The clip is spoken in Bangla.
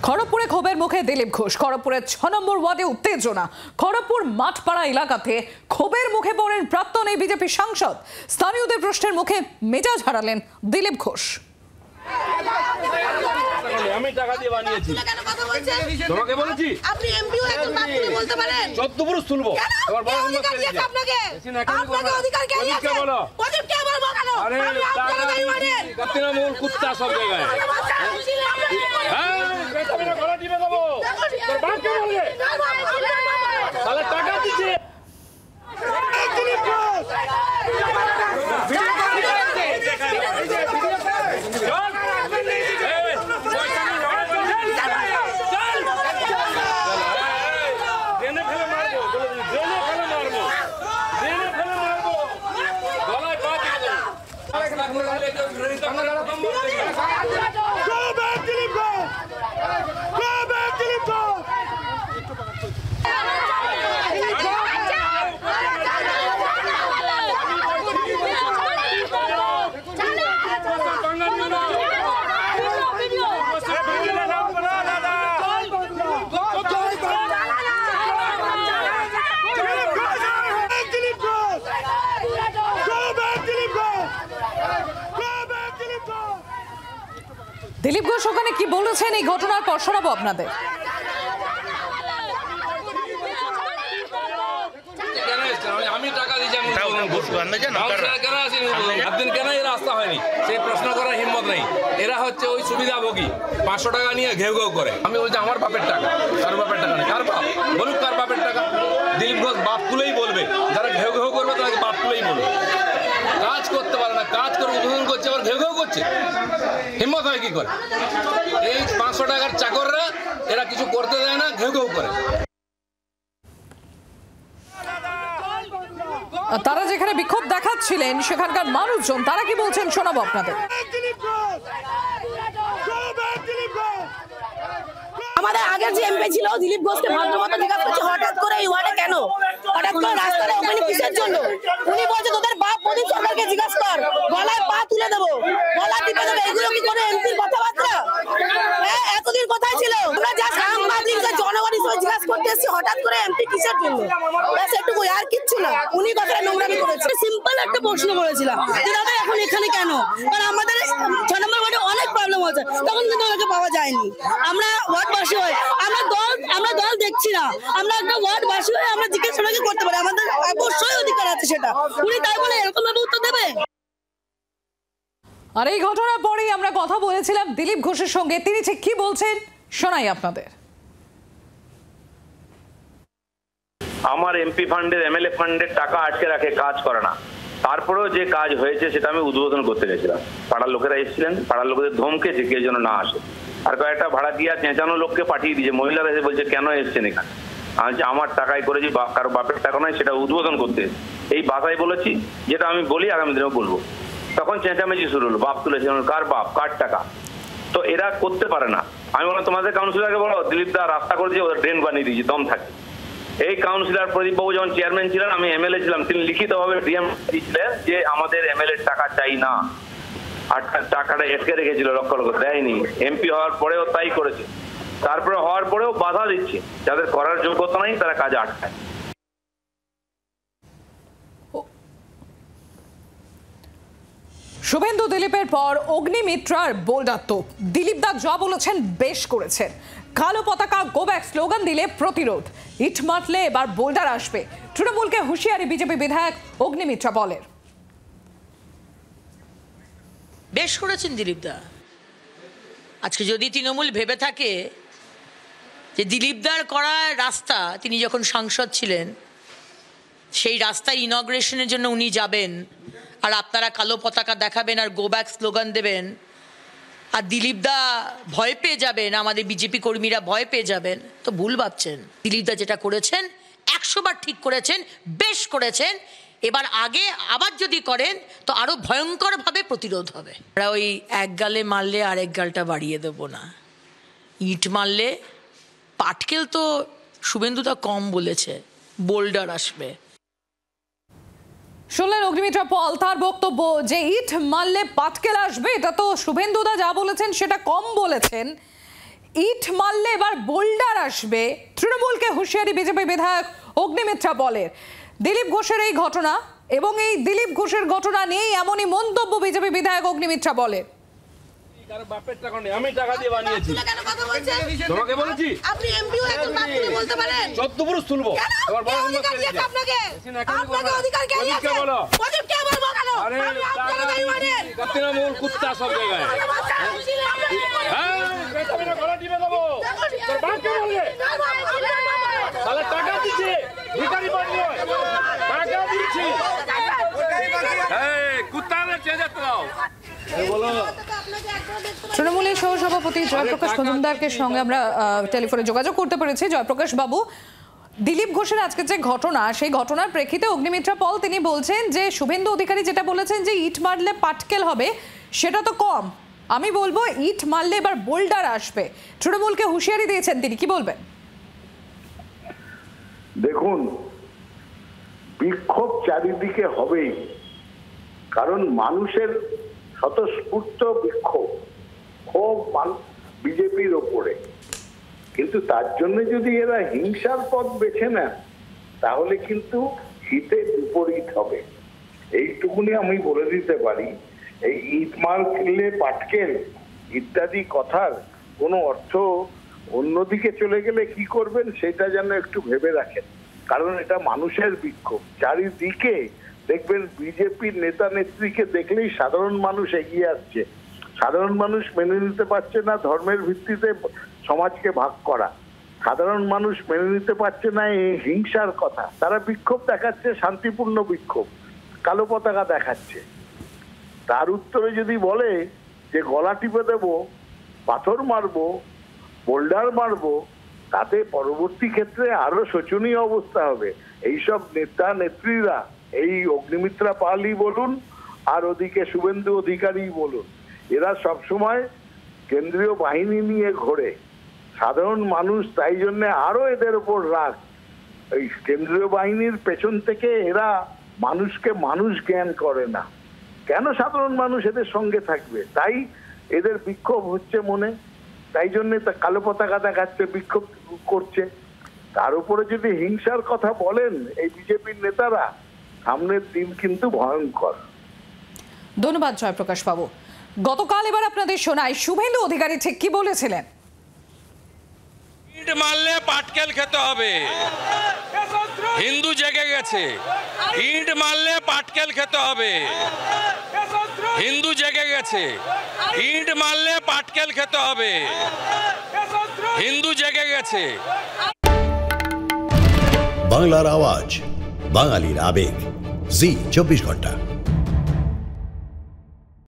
খড়গপুরে ক্ষোভের মুখে দিলীপ ঘোষ। খড়গপুরের 6 নম্বর ওয়ার্ডে উত্তেজনা। খড়গপুর মাঠপাড়া এলাকাতে ক্ষোভের মুখে পড়েন প্রাক্তন এই বিজেপি সাংসদ। স্থানীয়দের প্রশ্নের মুখে মেজাজ হারালেন দিলীপ ঘোষ। আমি টাকা দিয়ে বানিয়েছি, তোমাকে বলেছি আপনি এমপি হয়ে একজন বাদ তুলে বলতে পারেন? চোদ্দপুরুষ তুলবো। এবার বড় অধিকার দিয়েছে আপনাকে। আপনাকে অধিকার কে দিয়েছে? প্রদীপ কে বলবো কেন? আরে টাকা দিয়েছি, তৃণমূল কুত্তা সব জায়গায়। হ্যাঁ, পেছনে গলা টিপে দেবো। তোর বাপকে বলবে তাহলে টাকা দিচ্ছে। দিলীপ ঘোষ ওখানে কি বলেছেন এই ঘটনার পর শোনাবো আপনাদের। আমি টাকা দিয়েছি, একদিন কেন এরা রাস্তা হয়নি সেই প্রশ্ন করার হিম্মত নেই। এরা হচ্ছে ওই সুবিধাভোগী, 500 টাকা নিয়ে ঘেউ ঘেউ করে। আমি বলছি আমার বাপের টাকা, কার বাপের টাকা নেই। কার বাপ বলুক, কার বাপের টাকা? দিলীপ ঘোষ বাপ তুলেই বলবে, যারা ঘেউ ঘেউ করবে তাদেরকে বাপ তুলেই বলবে। কাজ করতে পারে না, কাজ করে উদ্বোধন করছে আবার ঘেউ ঘেউ করছে। হিম্মত হয় কি করে? এই 500 টাকার চাকররা এরা কিছু করতে দেয় না, ঘেউ ঘেউ করে। তারা যেখানে বিক্ষোভ দেখাচ্ছিলেন সেখানকার মানুষজন তারা কি বলছেন শোনাবো আপনাদের। আমাদের আগের যে এমপি ছিল দিলীপ ঘোষকে ভদ্রমতো জিজ্ঞাসা করছে হঠাৎ করে এই ওয়ার্ডে কেন, হঠাৎ করে রাস্তায় ওপেনিং কিসের জন্য? উনি বলছে তোদের বাপ প্রদীপ সরকারকে জিজ্ঞাসা কর, গলায় পা তুলে দেবো, গলা টিপে দেবো। এগুলো কি করে এমপির কথাবার্তা? হ্যাঁ, এতদিন কোথায় ছিল? আমরা যা সাংবাদিক জনগণ হিসেবে জিজ্ঞাসা করতে এসেছি হঠাৎ করে এমপি কিসের জন্য, ব্যাস এটুকু, আর কিচ্ছু না। উনি কথাটা নোংরামি করেছে। সিম্পল একটা প্রশ্ন করেছিলাম যে দাদা এখন এখানে কেন? কারণ আমাদের 6 নম্বর ওয়ার্ডে অনেক প্রবলেম হচ্ছে, তখন কিন্তু ওনাকে পাওয়া যায়নি। আমরা ওয়ার্ডবাসী হয়ে আমরা দল দেখছি না, আমরা একটা ওয়ার্ডবাসী হয়ে আমরা জিজ্ঞাসা করতে পারি, আমাদের অবশ্যই অধিকার আছে সেটা। উনি তাই বলে এরকম ভাবে উত্তর দেবে? আর এই ঘটনার পরেই আমরা কথা বলেছিলাম দিলীপ ঘোষের সঙ্গে, তিনি ঠিক কি বলছেন শোনাই আপনাদের। আমার এমপি ফান্ডের, এমএলএ ফান্ডের টাকা আটকে রাখে, কাজ করে না। তারপরেও যে কাজ হয়েছে সেটা আমি উদ্বোধন করতে গেছিলাম। পাড়ার লোকেরা এসেছিলেন, পাড়ার লোকেদের ধমকেছে কেউ যেন না আসে। আর কয়েকটা ভাড়া দিয়া চেঁচানো লোককে পাঠিয়ে দিয়েছে। মহিলারা এসে বলছে কেন এসছেন এখানে? আমি আমার টাকায় করেছি, কারো বাপের টাকা নয়, সেটা উদ্বোধন করতে এই ভাষায় বলেছি, যেটা আমি বলি আগামী দিনেও বলবো। তখন চেঁচামেচি শুরু হলো, বাপ তুলেছে, কার বাপ, কার টাকা? তো এরা করতে পারে না। আমি বললাম তোমাদের কাউন্সিলরকে বলো দিলীপ দা রাস্তা করেছে, ওদের ড্রেন বানিয়ে দিয়েছি, দম থাকে। এই কাউন্সিলর প্রদীপ বাবু যখন চেয়ারম্যান ছিলেন, আমি এমএলএ ছিলাম, তিনি লিখিতভাবে ডিএম দিয়েছিলেন যে আমাদের এমএলএ টাকা চাই না, আর টাকাটা এটকে রেখেছিল, লক্ষ লক্ষ দেয়নি। এমপি হওয়ার পরেও তাই করেছে। তারপরে হওয়ার পরেও বাধা দিচ্ছে, যাদের করার যোগ্যতা নাই তারা কাজে আটকায়। শুভেন্দু দিলীপের পর অগ্নিমিত্রার বোল্ডার তোপ। দিলীপ দা যা বলেছেন বেশ করেছেন। কালো পতাকা গো ব্যাক স্লোগান দিলে প্রতিরোধ, ইট মারলে এবার বোল্ডার আসবে। তৃণমূলকে হুঁশিয়ারি বিজেপি বিধায়ক অগ্নিমিত্রা বলের। বেশ করেছেন দিলীপ দা। আজকে যদি তৃণমূল ভেবে থাকে যে দিলীপ দার করা রাস্তা, তিনি যখন সাংসদ ছিলেন সেই রাস্তার ইনগ্রেশনের জন্য উনি যাবেন আর আপনারা কালো পতাকা দেখাবেন আর গো ব্যাক স্লোগান দেবেন, আর দিলীপ দা ভয় পেয়ে যাবেন, আমাদের বিজেপি কর্মীরা ভয় পেয়ে যাবেন, তো ভুল ভাবছেন। দিলীপ দা যেটা করেছেন 100 বার ঠিক করেছেন, বেশ করেছেন। এবার আগে আবার যদি করেন তো আরো ভয়ঙ্করভাবে প্রতিরোধ হবে। আমরা ওই এক গালে মারলে আরেক গালটা বাড়িয়ে দেবো না। ইট মারলে পাটকেল তো শুভেন্দুদা কম বলেছে, বোল্ডার আসবে। শুনলেন অগ্নিমিত্রা পল, তার বক্তব্য যে ইট মারলে পাটকেল আসবে, এটা তো শুভেন্দুদা যা বলেছেন সেটা কম বলেছেন। ইট মারলে এবার বোল্ডার আসবে, তৃণমূলকে হুঁশিয়ারি বিজেপি বিধায়ক অগ্নিমিত্রা বলের। দিলীপ ঘোষের এই ঘটনা এবং এই দিলীপ ঘোষের ঘটনা নিয়ে এমনই মন্তব্য বিজেপি বিধায়ক অগ্নিমিত্রা বলের। বাপের টাকা নেই, আমি টাকা দিয়ে বানিয়েছি। তোমাকে বলেছি আপনি এমপিও একজন বাপ তুলে বলতে পারেন? 14 পুরুষ তুলবো। এবার বলো আপনাকে অধিকার কে দিয়েছে? বলো। প্রদীপ কে বলবো কেন? আরে আমি আপনাকে দায়ী মানেন। তৃণমূল কুত্তা সব জায়গায়। হ্যাঁ, পেছনে গলা টিপে দেবো। তোর বাপকে বলবে। তাহলে টাকা দিচ্ছে, ভিখারি বানিয়ে। টাকা দিচ্ছি। এই কুত্তাদের চেয়ে যেতে দাও। তৃণমূলের সহসভাপতি জয়প্রকাশ মজুমদারের সঙ্গে আমরা টেলিফোনে যোগাযোগ করতে পেরেছি। জয়প্রকাশ বাবু, দিলীপ ঘোষের আজকে যে ঘটনা, সেই ঘটনার প্রেক্ষিতে অগ্নিমিত্রা পল তিনি বলছেন যে শুভেন্দু অধিকারী যেটা বলেছেন যে ইট মারলে পাটকেল হবে, সেটা তো কম, আমি বলবো ইট মারলে এবার বোল্ডার আসবে। তৃণমূলকে হুঁশিয়ারি দিয়েছেন তিনি, কি বলবেন? দেখুন, বিক্ষোভ চারিদিকে হবেই, কারণ মানুষের স্বতঃস্ফূর্ত বিক্ষোভ, ক্ষোভ বিজেপির ওপরে। কিন্তু তার জন্য যদি এরা হিংসার পথ বেছে নেন তাহলে কিন্তু হিতে বিপরীত হবে। এইটুকুনি আমি বলে দিতে পারি, এই ইট মারলে পাটকেল ইত্যাদি কথার কোনো অর্থ অন্যদিকে চলে গেলে কি করবেন সেটা যেন একটু ভেবে রাখেন, কারণ এটা মানুষের বিক্ষোভ। চারিদিকে দেখবেন বিজেপির নেতা নেত্রীকে দেখলেই সাধারণ মানুষ এগিয়ে আসছে। সাধারণ মানুষ মেনে নিতে পারছে না ধর্মের ভিত্তিতে সমাজকে ভাগ করা, সাধারণ মানুষ মেনে নিতে পারছে না এই হিংসার কথা। তারা বিক্ষোভ দেখাচ্ছে, শান্তিপূর্ণ বিক্ষোভ, কালো পতাকা দেখাচ্ছে। তার উত্তরে যদি বলে যে গলা টিপে দেবো, পাথর মারবো, বোল্ডার মারবো, তাতে পরবর্তী ক্ষেত্রে আরো শোচনীয় অবস্থা হবে। এইসব নেতা নেত্রীরা, এই অগ্নিমিত্রা পালই বলুন আর ওদিকে শুভেন্দু অধিকারী বলুন, এরা সবসময় কেন্দ্রীয় বাহিনী নিয়ে ঘোরে। সাধারণ মানুষ তাই জন্য আরো এদের উপর রাগ। এই কেন্দ্রীয় বাহিনীর পেছন থেকে এরা মানুষকে মানুষ জ্ঞান করে না। কেন সাধারণ মানুষ এদের সঙ্গে থাকবে? তাই এদের বিক্ষোভ হচ্ছে মনে, তাই জন্য কালো পতাকা দেখাচ্ছে, বিক্ষোভ করছে। তার উপরে যদি হিংসার কথা বলেন এই বিজেপির নেতারা, সামনের দিন কিন্তু ভয়ঙ্কর। ধন্যবাদ জয়প্রকাশ বাবু। গতকাল এবার আপনাদের শোনায় শুভেন্দু অধিকারী ঠিক কি বলেছিলেন। ইট মারলে পাটকেল খেতে হবে, হিন্দু জেগে গেছে। ইট মারলে পাটকেল খেতে হবে, হিন্দু জেগে গেছে। ইট মারলে পাটকেল খেতে হবে, হিন্দু জেগে গেছে। বাংলার আওয়াজ, বাঙালির আবেগ, জি 24 ঘন্টা।